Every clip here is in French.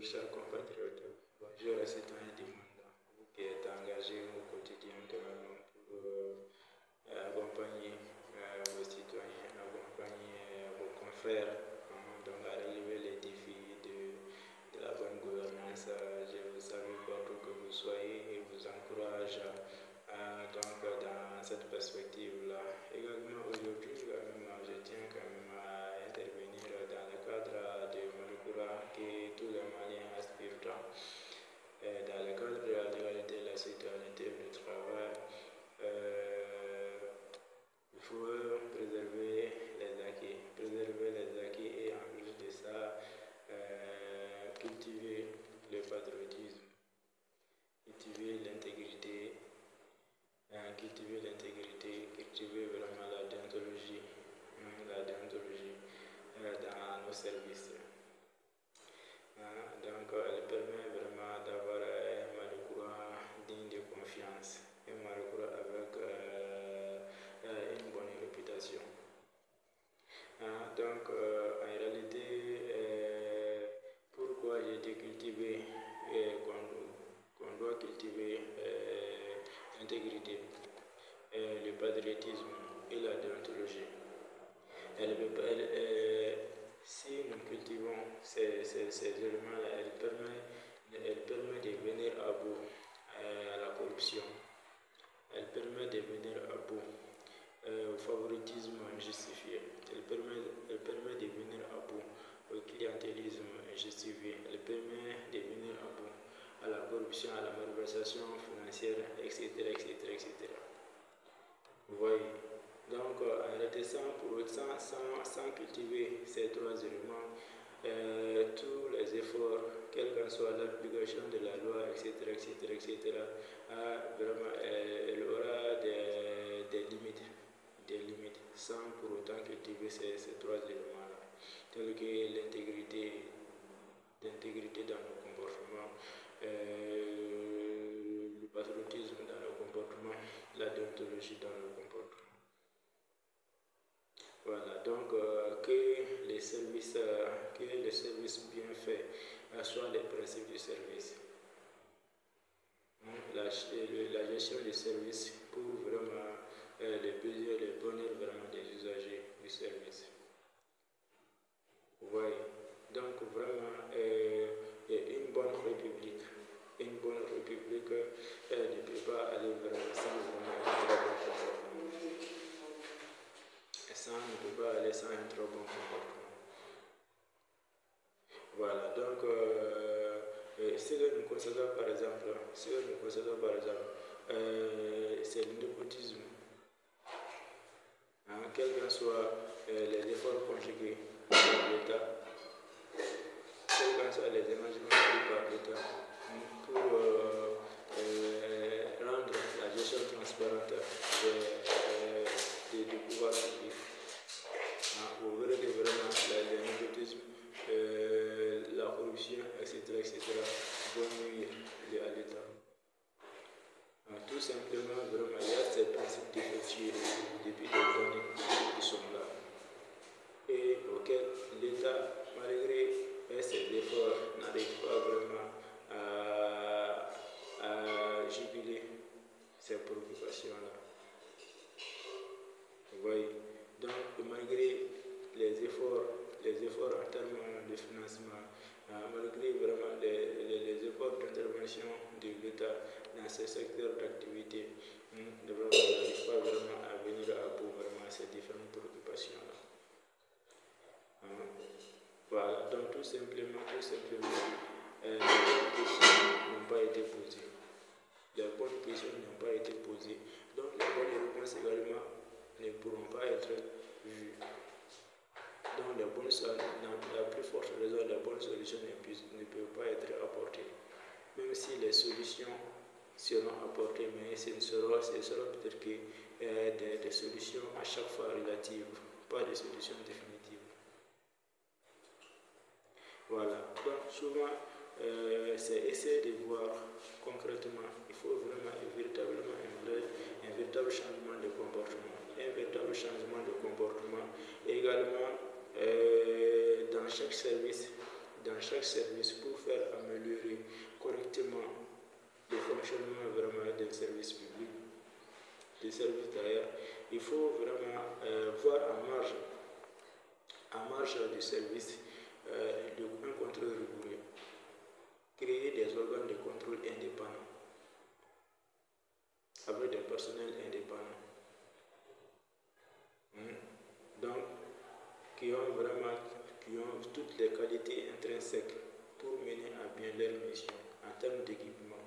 chers compatriotes. Bonjour à citoyens du monde, vous qui êtes engagés au quotidien quand même pour accompagner vos citoyens, accompagner vos confrères donc à relever les défis de la bonne gouvernance. Je vous salue partout que vous soyez et vous encourage donc dans cette perspective-là. Également aujourd'hui, je tiens quand même à intervenir dans le cadre de Malikoura que tous les Maliens aspirent dans le cadre de la légalité, la citoyenneté, du travail. Il faut préserver les acquis et en plus de ça, cultiver le patriotisme, cultiver l'intégrité, cultiver vraiment la déontologie dans nos services. Donc, elle permet vraiment d'avoir un Malikoura digne de confiance, un Malikoura avec une bonne réputation. Donc, en réalité, pourquoi j'ai été cultivé, qu'on doit cultiver l'intégrité, le patriotisme et la déontologie. Si nous cultivons ces éléments-là, elle permet de venir à bout à la corruption. Elle permet de venir à bout au favoritisme injustifié. Elle permet de venir à bout au clientélisme injustifié. Elle permet de venir à bout à la corruption, à la malversation financière, etc. Vous voyez. Donc, en réalité, sans cultiver ces trois éléments, tous les efforts, quelle qu'en soit l'application de la loi, etc., vraiment, elle aura des limites, sans pour autant cultiver ces trois éléments-là, tels que l'intégrité dans nos comportements, le patriotisme dans nos comportements, la déontologie dans nos comportements. Voilà, donc que les services bien faits soient les principes du service. La gestion du service pour vraiment les besoins, les bonheurs vraiment des usagers du service. Vous voyez, donc vraiment une bonne république ne peut pas aller vraiment sans vraiment ne peut pas aller sans un trop bon comportement. Voilà, donc ce que nous constatons par exemple, c'est le népotisme. Quels que soient les efforts conjugués par l'État, quels que soient les émergements pris par l'État pour rendre la gestion transparente du pouvoir public. Vous verrez que vraiment le népotisme, la corruption, etc. vont nuire à l'État. Tout simplement, vraiment, il y a ces principes défectueux depuis des années qui sont là et auxquels l'État, malgré ses efforts, n'arrive pas vraiment à juguler ces préoccupations-là. Vous voyez, donc malgré les efforts en termes de financement, malgré vraiment les efforts d'intervention de l'État dans ces secteurs d'activité, ne n'arrive pas vraiment à venir à bout vraiment ces différentes préoccupations-là. Voilà, donc tout simplement, les questions n'ont pas été posées. Les bonnes questions n'ont pas été posées. Donc les bonnes réponses également ne pourront pas être vues. Donc la plus forte raison, la bonne solution ne peut pas être apportée. Même si les solutions seront apportées, mais ce sera peut-être que des solutions à chaque fois relatives, pas des solutions définitives. Voilà, donc souvent c'est essayer de voir concrètement, il faut vraiment véritablement un véritable changement de comportement, également dans chaque service, dans chaque service pour faire améliorer correctement le fonctionnement vraiment d'un service public, des services d'ailleurs. Il faut vraiment voir en marge du service un contrôle rigoureux, créer des organes de contrôle indépendants avec des personnels indépendants. Donc, qui ont toutes les qualités intrinsèques pour mener à bien leur mission en termes d'équipement,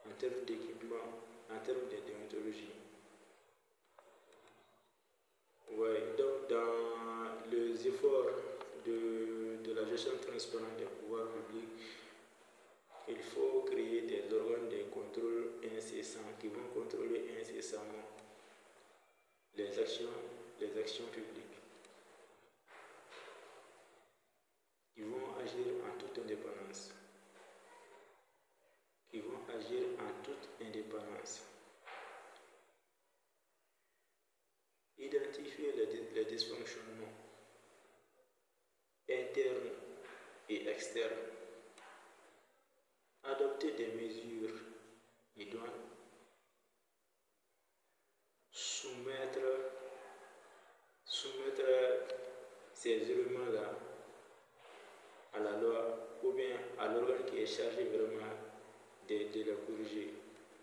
en termes de déontologie. Ouais, donc dans les efforts de la gestion transparente des pouvoirs publics, il faut créer des organes de contrôle incessants qui vont contrôler incessamment les actions publiques, qui vont agir en toute indépendance. Identifier les dysfonctionnements internes et externes. Adopter des mesures idoines. Soumettre ces éléments-là à la loi ou bien à l'organe qui est chargé vraiment de la corriger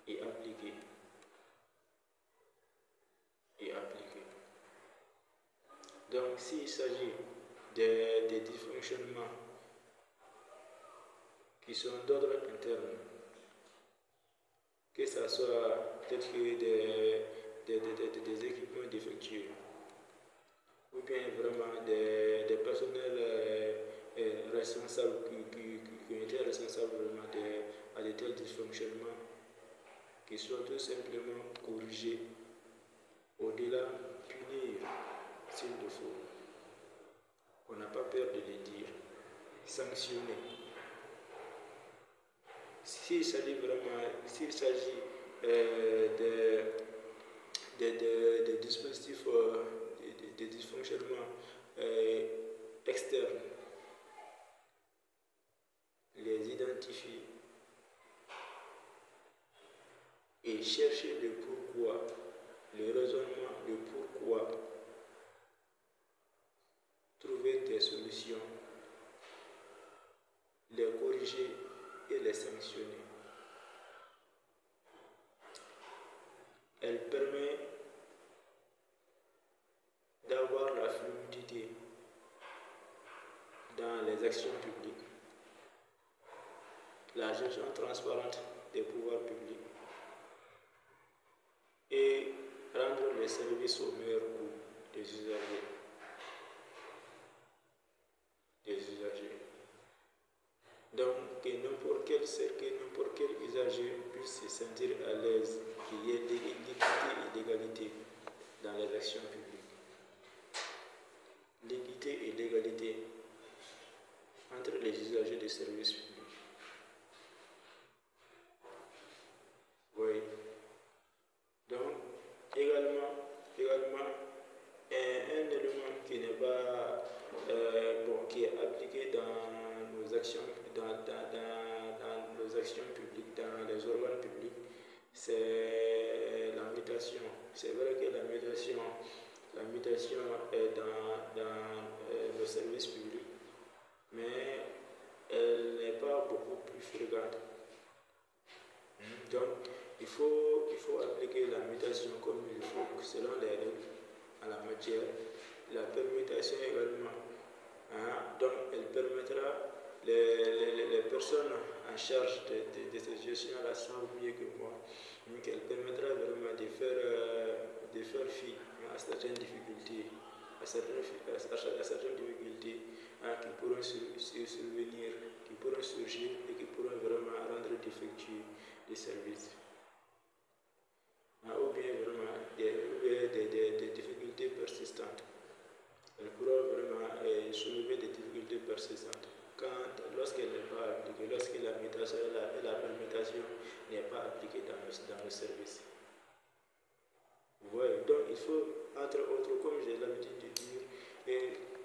et appliquer. Donc, s'il s'agit des dysfonctionnements qui sont d'ordre interne, que ce soit peut-être des équipements défectueux, ou bien vraiment des personnels responsables qui ont été responsables vraiment de tels dysfonctionnements, qui soient tout simplement corrigés, au-delà punir s'il le faut. On n'a pas peur de le dire, sanctionner. S'il s'agit des dispositifs, des dysfonctionnements externes, les identifier et chercher le pourquoi, le raisonnement, le pourquoi, trouver des solutions, les corriger et les sanctionner. Elle permet d'avoir la fluidité dans les actions publiques, la gestion transparente des pouvoirs publics et rendre les services au meilleur coût des usagers. Donc, que n'importe quel usager puisse se sentir à l'aise, qu'il y ait l'équité et l'égalité dans les actions publiques. L'équité et l'égalité entre les usagers des services publics. Oui. Donc, également un élément qui n'est pas qui est appliqué dans nos actions, dans nos actions publiques, dans les organes publics, c'est la mutation. C'est vrai que la mutation est dans nos services publics, mais elle n'est pas beaucoup plus fréquente. Donc, il faut appliquer la mutation comme il faut, selon les règles en la matière. La permutation également. Donc, elle permettra, les personnes en charge de cette gestion-là savent mieux que moi, qu'elle permettra vraiment de faire fi à certaines difficultés, à certaines difficultés qui pourront survenir, qui pourront surgir et qui pourront vraiment rendre défectueux les services. Ou bien vraiment des difficultés persistantes. Elle pourra vraiment soulever des difficultés persistantes lorsqu'elle n'est pas appliquée, lorsque la mutation et la permutation n'est pas appliquée dans nos services. Ouais, donc il faut, entre autres, comme j'ai l'habitude de dire,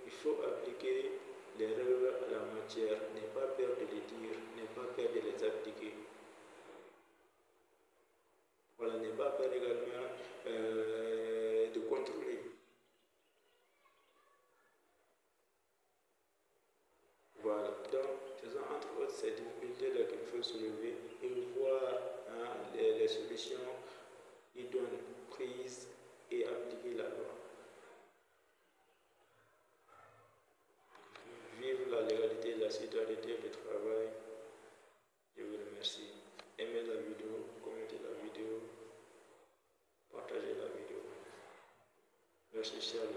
il faut appliquer les règles à la de contrôler. Voilà, donc ce sont entre autres ces difficultés-là qu'il faut soulever et voir les solutions idoines prises et appliquer la loi. Vive la légalité, la citoyenneté, le travail. Je vous remercie. Aimez la vidéo, commentez la vidéo, partagez la vidéo. Merci, chers